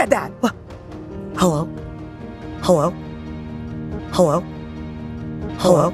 said that? Hello? Hello? Hello? Hello?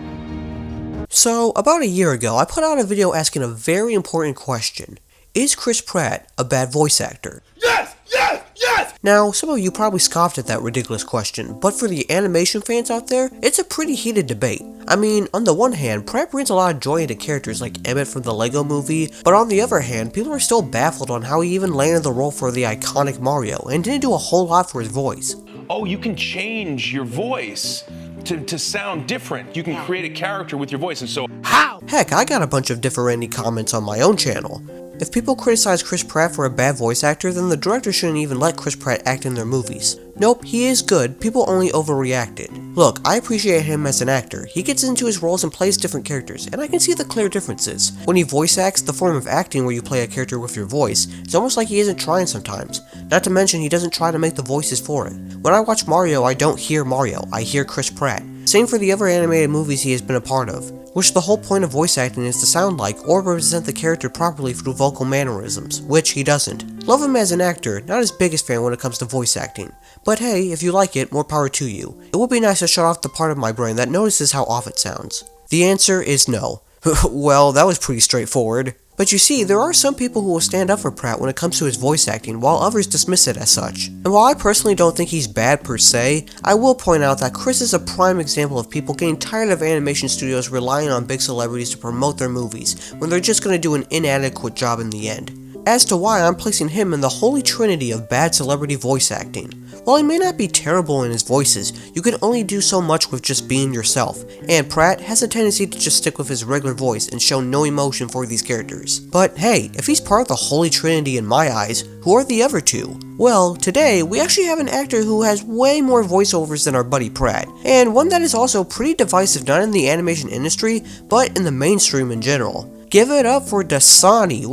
So, about a year ago, I put out a video asking a very important question. Is Chris Pratt a bad voice actor? Yes! Yes! Yes! Now, some of you probably scoffed at that ridiculous question, but for the animation fans out there, it's a pretty heated debate. I mean, on the one hand, Pratt brings a lot of joy into characters like Emmett from the Lego Movie, but on the other hand, people are still baffled on how he even landed the role for the iconic Mario, and didn't do a whole lot for his voice. Oh, you can change your voice to sound different. You can create a character with your voice, and so how? Heck, I got a bunch of different comments on my own channel. If people criticize Chris Pratt for a bad voice actor, then the director shouldn't even let Chris Pratt act in their movies. Nope, he is good, people only overreacted. Look, I appreciate him as an actor. He gets into his roles and plays different characters, and I can see the clear differences. When he voice acts, the form of acting where you play a character with your voice, it's almost like he isn't trying sometimes. Not to mention, he doesn't try to make the voices for it. When I watch Mario, I don't hear Mario, I hear Chris Pratt. Same for the other animated movies he has been a part of, which the whole point of voice acting is to sound like or represent the character properly through vocal mannerisms, which he doesn't. Love him as an actor, not his biggest fan when it comes to voice acting. But hey, if you like it, more power to you. It would be nice to shut off the part of my brain that notices how off it sounds. The answer is no. Well, that was pretty straightforward. But you see, there are some people who will stand up for Pratt when it comes to his voice acting, while others dismiss it as such. And while I personally don't think he's bad per se, I will point out that Chris is a prime example of people getting tired of animation studios relying on big celebrities to promote their movies, when they're just gonna do an inadequate job in the end. As to why I'm placing him in the holy trinity of bad celebrity voice acting. While he may not be terrible in his voices, you can only do so much with just being yourself, and Pratt has a tendency to just stick with his regular voice and show no emotion for these characters. But hey, if he's part of the holy trinity in my eyes, who are the other two? Well, today, we actually have an actor who has way more voiceovers than our buddy Pratt, and one that is also pretty divisive not in the animation industry, but in the mainstream in general. Give it up for Dasani,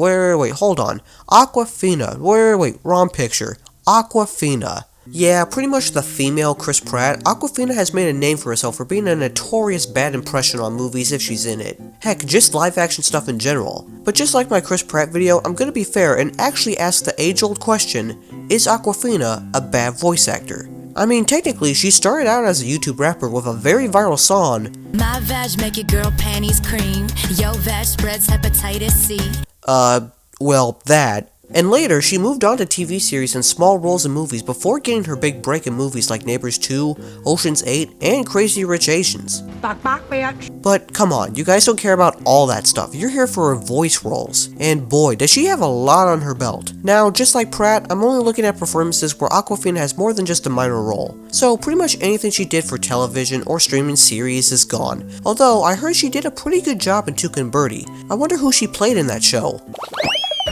Awkwafina, wrong picture, Awkwafina. Yeah, pretty much the female Chris Pratt, Awkwafina has made a name for herself for being a notorious bad impression on movies if she's in it. Heck, just live action stuff in general. But just like my Chris Pratt video, I'm gonna be fair and actually ask the age-old question, is Awkwafina a bad voice actor? I mean, technically, she started out as a YouTube rapper with a very viral song, My vag make your girl panties cream, yo vag spreads hepatitis C. well, that. And later, she moved on to TV series and small roles in movies before getting her big break in movies like Neighbors 2, Ocean's 8, and Crazy Rich Asians. But come on, you guys don't care about all that stuff, you're here for her voice roles. And boy, does she have a lot on her belt. Now, just like Pratt, I'm only looking at performances where Awkwafina has more than just a minor role. So pretty much anything she did for television or streaming series is gone. Although, I heard she did a pretty good job in Tuca and Birdie. I wonder who she played in that show.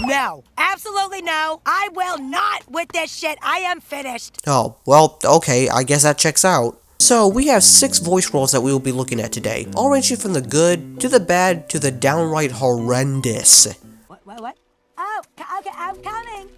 No. Absolutely no. I will not with this shit. I am finished. Oh, well, okay, I guess that checks out. So, we have 6 voice roles that we will be looking at today, all ranging from the good, to the bad, to the downright horrendous. What? Oh, okay, I'm coming.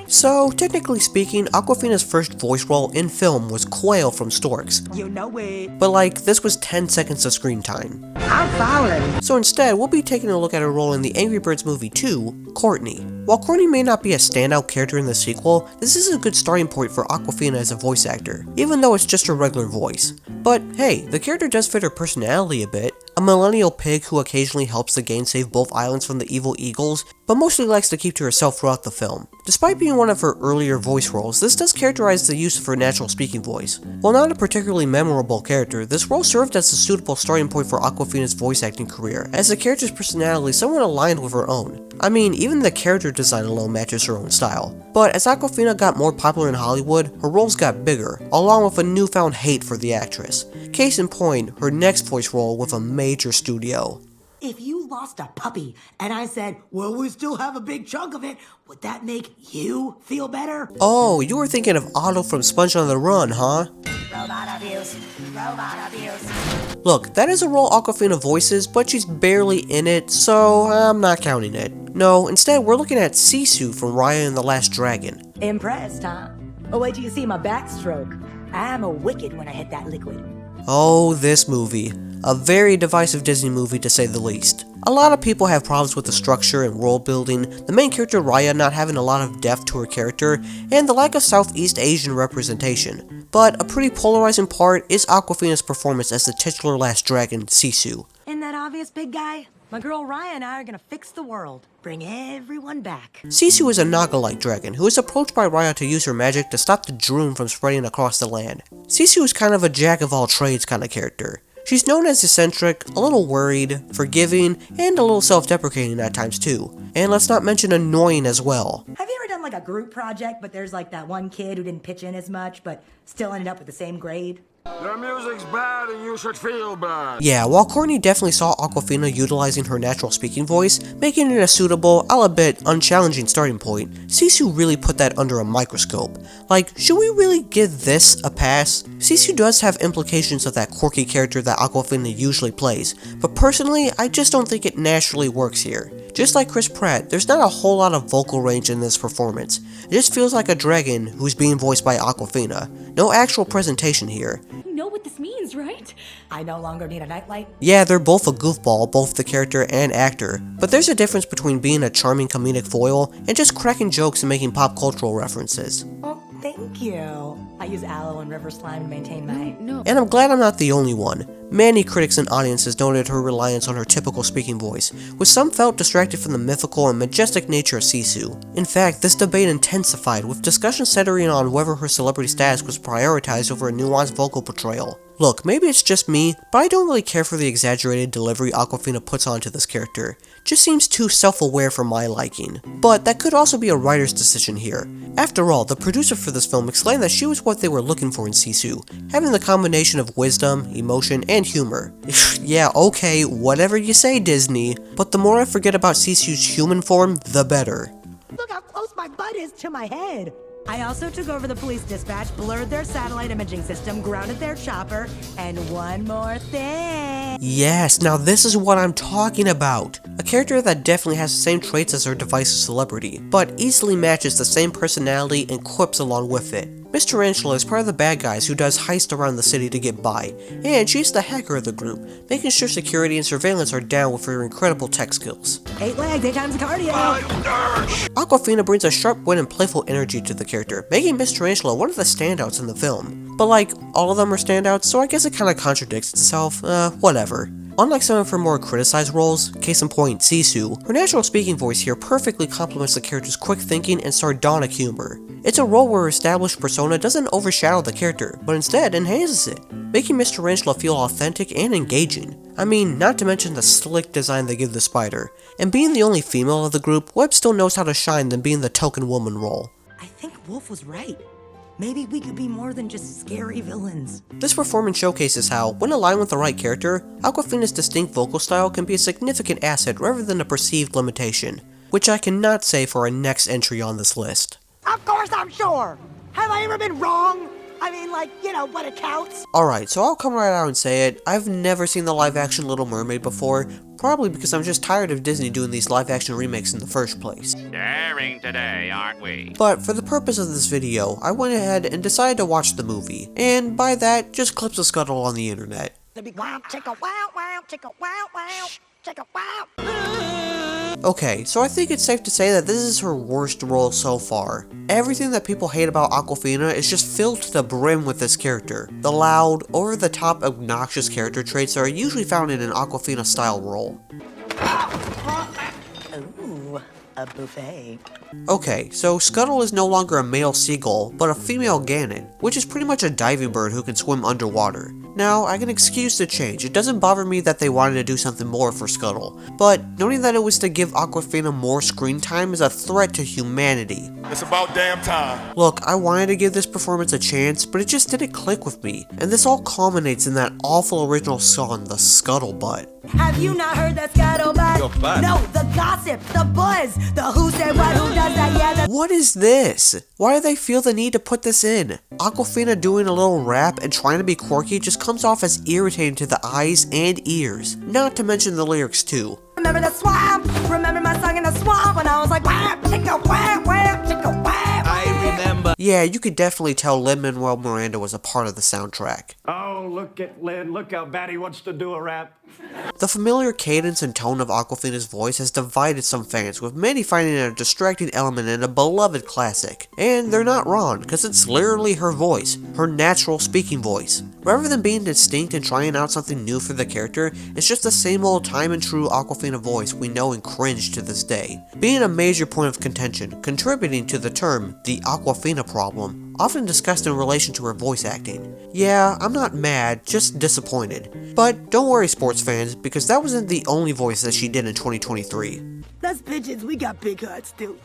So, technically speaking, Awkwafina's first voice role in film was Quail from Storks. You know it. But like, this was 10 seconds of screen time. I'm following. So instead, we'll be taking a look at her role in the Angry Birds movie 2, Courtney. While Courtney may not be a standout character in the sequel, this is a good starting point for Awkwafina as a voice actor, even though it's just her regular voice. But hey, the character does fit her personality a bit. A millennial pig who occasionally helps the gang save both islands from the evil eagles, but mostly likes to keep to herself throughout the film. Despite being one of her earlier voice roles, this does characterize the use of her natural speaking voice. While not a particularly memorable character, this role served as a suitable starting point for Awkwafina's voice acting career, as the character's personality somewhat aligned with her own. I mean, even the character design alone matches her own style. But as Awkwafina got more popular in Hollywood, her roles got bigger, along with a newfound hate for the actress. Case in point, her next voice role with a major studio. If you lost a puppy and I said, well, we still have a big chunk of it, would that make you feel better? Oh, you were thinking of Otto from Sponge on the Run, huh? Robot abuse. Robot abuse. Look, that is a role Awkwafina voices, but she's barely in it, so I'm not counting it. No, instead we're looking at Sisu from Raya and the Last Dragon. Impressed, huh? Oh, wait till you see my backstroke. I'm a wicked when I hit that liquid. Oh, this movie. A very divisive Disney movie to say the least. A lot of people have problems with the structure and world building, the main character Raya not having a lot of depth to her character, and the lack of Southeast Asian representation. But a pretty polarizing part is Awkwafina's performance as the titular last dragon, Sisu. Isn't that obvious, big guy? My girl Raya and I are gonna fix the world. Bring everyone back. Sisu is a Naga-like dragon who is approached by Raya to use her magic to stop the Droom from spreading across the land. Sisu is kind of a jack-of-all-trades kind of character. She's known as eccentric, a little worried, forgiving, and a little self-deprecating at times too. And let's not mention annoying as well. Have you ever done like a group project, but there's like that one kid who didn't pitch in as much, but still ended up with the same grade? Your music's bad and you should feel bad. Yeah, while Courtney definitely saw Awkwafina utilizing her natural speaking voice, making it a suitable, albeit unchallenging starting point, Sisu really put that under a microscope. Like, should we really give this a pass? Sisu does have implications of that quirky character that Awkwafina usually plays, but personally, I just don't think it naturally works here. Just like Chris Pratt, there's not a whole lot of vocal range in this performance. It just feels like a dragon who's being voiced by Awkwafina. No actual presentation here. You know what this means, right? I no longer need a nightlight. Yeah, they're both a goofball, both the character and actor, but there's a difference between being a charming comedic foil and just cracking jokes and making pop cultural references. Oh, thank you. I use aloe and river slime to maintain my... No. And I'm glad I'm not the only one. Many critics and audiences noted her reliance on her typical speaking voice, with some felt distracted from the mythical and majestic nature of Sisu. In fact, this debate intensified, with discussion centering on whether her celebrity status was prioritized over a nuanced vocal portrayal. Look, maybe it's just me, but I don't really care for the exaggerated delivery Awkwafina puts onto this character. Just seems too self-aware for my liking. But that could also be a writer's decision here. After all, the producer for this film explained that she was what they were looking for in Sisu, having the combination of wisdom, emotion, and humor. Yeah, okay, whatever you say, Disney, but the more I forget about Sisu's human form, the better. Look how close my butt is to my head. I also took over the police dispatch, blurred their satellite imaging system, grounded their chopper, and one more thing. Yes, now this is what I'm talking about. A character that definitely has the same traits as her divisive celebrity, but easily matches the same personality and quips along with it. Miss Tarantula is part of the bad guys who does heists around the city to get by, and she's the hacker of the group, making sure security and surveillance are down with her incredible tech skills. 8 legs, 8 times the cardio. Awkwafina brings a sharp wit and playful energy to the character, making Miss Tarantula one of the standouts in the film. But like, all of them are standouts, so I guess it kinda contradicts itself, whatever. Unlike some of her more criticized roles, case in point, Sisu, her natural speaking voice here perfectly complements the character's quick thinking and sardonic humor. It's a role where her established persona doesn't overshadow the character, but instead enhances it, making Miss Tarantula feel authentic and engaging. I mean, not to mention the slick design they give the spider. And being the only female of the group, Webb still knows how to shine than being the token woman role. I think Wolf was right. Maybe we could be more than just scary villains. This performance showcases how, when aligned with the right character, Awkwafina's distinct vocal style can be a significant asset rather than a perceived limitation, which I cannot say for our next entry on this list. Of course I'm sure. Have I ever been wrong? I mean, like, you know, but it counts. Alright, so I'll come right out and say it. I've never seen the live-action Little Mermaid before, probably because I'm just tired of Disney doing these live-action remakes in the first place. Daring today, aren't we? But for the purpose of this video, I went ahead and decided to watch the movie, and by that, just clips of Scuttle on the internet. Wow, chicka, wow, wow, chicka, wow, wow, chicka, wow. Okay, so I think it's safe to say that this is her worst role so far. Everything that people hate about Awkwafina is just filled to the brim with this character. The loud, over-the-top, obnoxious character traits are usually found in an Awkwafina-style role. Ooh, a buffet. Okay, so Scuttle is no longer a male seagull, but a female gannet, which is pretty much a diving bird who can swim underwater. Now, I can excuse the change. It doesn't bother me that they wanted to do something more for Scuttle, but noting that it was to give Awkwafina more screen time is a threat to humanity. It's about damn time. Look, I wanted to give this performance a chance, but it just didn't click with me, and this all culminates in that awful original song, the Scuttlebutt. Have you not heard that scuttlebutt? Your butt. No, the gossip, the buzz, the who said what, who does that, yeah, the... What is this? Why do they feel the need to put this in? Awkwafina doing a little rap and trying to be quirky just comes off as irritating to the eyes and ears, not to mention the lyrics too. Remember the swamp? Remember my song in the swamp when I was like, whap, chicka, whap, whap, chicka, whap. I remember Yeah, you could definitely tell Lin-Manuel Miranda was a part of the soundtrack. Oh, look at Lin. Look how bad he wants to do a rap. The familiar cadence and tone of Awkwafina's voice has divided some fans, with many finding it a distracting element in a beloved classic. And they're not wrong, because it's literally her voice, her natural speaking voice. Rather than being distinct and trying out something new for the character, it's just the same old time and true Awkwafina voice we know and cringe to this day, being a major point of contention, contributing to the term, the Awkwafina problem, often discussed in relation to her voice acting. Yeah, I'm not mad, just disappointed. But don't worry, sports fans, because that wasn't the only voice that she did in 2023. Us pigeons, we got big hearts too.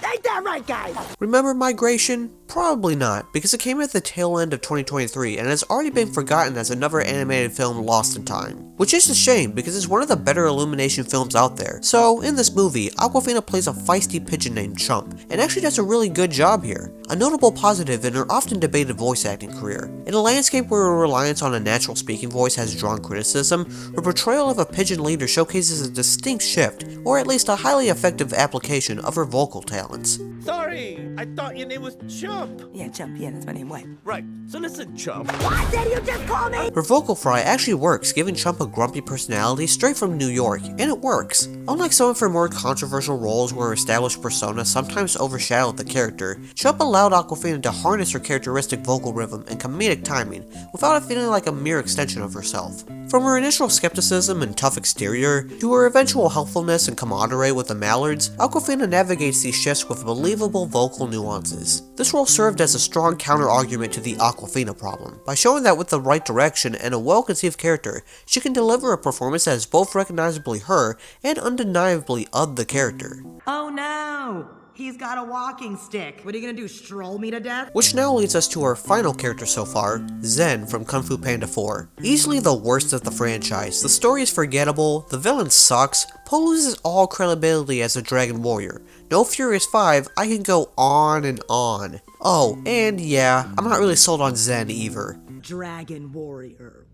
Ain't that right, guys? Remember Migration? Probably not, because it came at the tail end of 2023 and has already been forgotten as another animated film lost in time. Which is a shame, because it's one of the better Illumination films out there. So, in this movie, Awkwafina plays a feisty pigeon named Chump, and actually does a really good job here. A notable positive in her often debated voice acting career. In a landscape where her reliance on a natural speaking voice has drawn criticism, her portrayal of a pigeon leader showcases a distinct shift, or at least a highly effective application of her vocal talents. Sorry, I thought your name was Chump. Yeah, Chump, yeah, that's my name. What? Right, so listen, Chump. What did you just call me? Her vocal fry actually works, giving Chump a grumpy personality straight from New York, and it works. Unlike some of her more controversial roles where her established persona sometimes overshadowed the character, Chump allowed Awkwafina to harness her characteristic vocal rhythm and comedic timing without it feeling like a mere extension of herself. From her initial skepticism and tough exterior, to her eventual helpfulness and camaraderie with the Mallards, Awkwafina navigates these shifts with believable vocal nuances. This role served as a strong counter-argument to the Awkwafina problem, by showing that with the right direction and a well-conceived character, she can deliver a performance that is both recognizably her and undeniably of the character. Oh no! He's got a walking stick. What are you gonna do, stroll me to death? Which now leads us to our final character so far, Zhen from Kung Fu Panda 4. Easily the worst of the franchise, the story is forgettable, the villain sucks, Po loses all credibility as a dragon warrior. No Furious 5, I can go on and on. Oh, and yeah, I'm not really sold on Zhen either. Dragon warrior.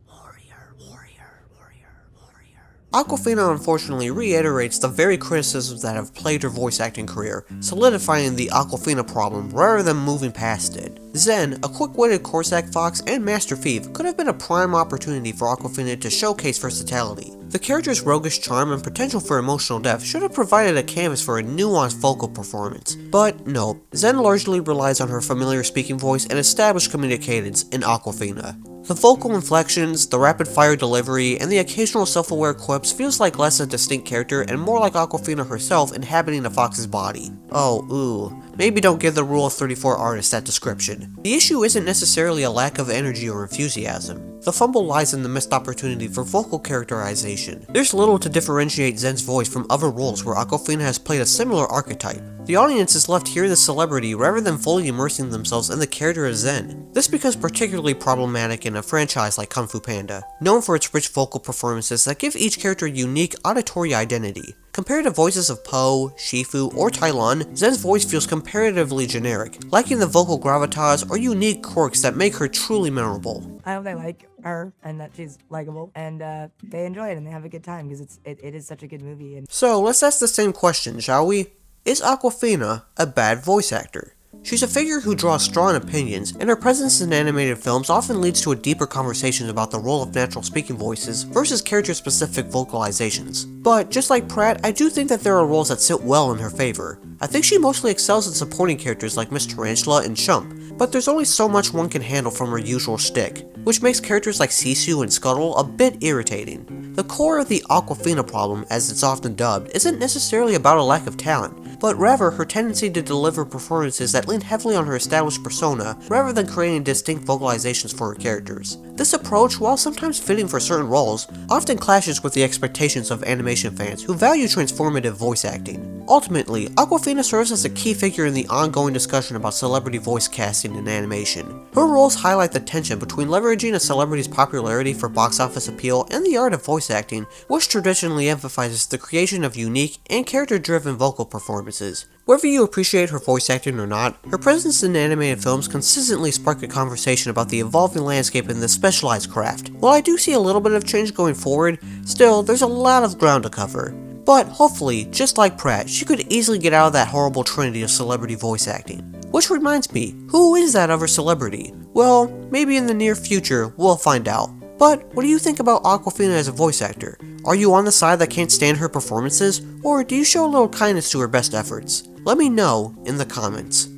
Awkwafina unfortunately reiterates the very criticisms that have plagued her voice acting career, solidifying the Awkwafina problem rather than moving past it. Zhen, a quick-witted Corsac fox and master thief, could have been a prime opportunity for Awkwafina to showcase versatility. The character's roguish charm and potential for emotional depth should have provided a canvas for a nuanced vocal performance. But no, Zhen largely relies on her familiar speaking voice and established comedic cadence in Awkwafina. The vocal inflections, the rapid-fire delivery, and the occasional self-aware quips feels like less a distinct character and more like Awkwafina herself inhabiting a fox's body. Oh, ooh. Maybe don't give the Rule of 34 artist that description. The issue isn't necessarily a lack of energy or enthusiasm. The fumble lies in the missed opportunity for vocal characterization. There's little to differentiate Zhen's voice from other roles where Awkwafina has played a similar archetype. The audience is left hearing the celebrity rather than fully immersing themselves in the character of Zhen. This becomes particularly problematic in a franchise like Kung Fu Panda, known for its rich vocal performances that give each character a unique auditory identity. Compared to voices of Po, Shifu, or Tai Lun, Zhen's voice feels comparatively generic, lacking the vocal gravitas or unique quirks that make her truly memorable. I hope they like her and that she's likable and they enjoy it and they have a good time because it is such a good movie. And so let's ask the same question, shall we? Is Awkwafina a bad voice actor? She's a figure who draws strong opinions, and her presence in animated films often leads to a deeper conversation about the role of natural speaking voices versus character-specific vocalizations. But just like Pratt, I do think that there are roles that sit well in her favor. I think she mostly excels in supporting characters like Miss Tarantula and Chump, but there's only so much one can handle from her usual shtick, which makes characters like Sisu and Scuttle a bit irritating. The core of the Awkwafina problem, as it's often dubbed, isn't necessarily about a lack of talent, but rather her tendency to deliver performances that lean heavily on her established persona rather than creating distinct vocalizations for her characters. This approach, while sometimes fitting for certain roles, often clashes with the expectations of animation fans who value transformative voice acting. Ultimately, Awkwafina serves as a key figure in the ongoing discussion about celebrity voice casting in animation. Her roles highlight the tension between leveraging a celebrity's popularity for box office appeal and the art of voice acting, which traditionally emphasizes the creation of unique and character-driven vocal performances. Whether you appreciate her voice acting or not, her presence in animated films consistently spark a conversation about the evolving landscape in this specialized craft. While I do see a little bit of change going forward, still, there's a lot of ground to cover. But hopefully, just like Pratt, she could easily get out of that horrible trinity of celebrity voice acting. Which reminds me, who is that other celebrity? Well, maybe in the near future, we'll find out. But what do you think about Awkwafina as a voice actor? Are you on the side that can't stand her performances, or do you show a little kindness to her best efforts? Let me know in the comments.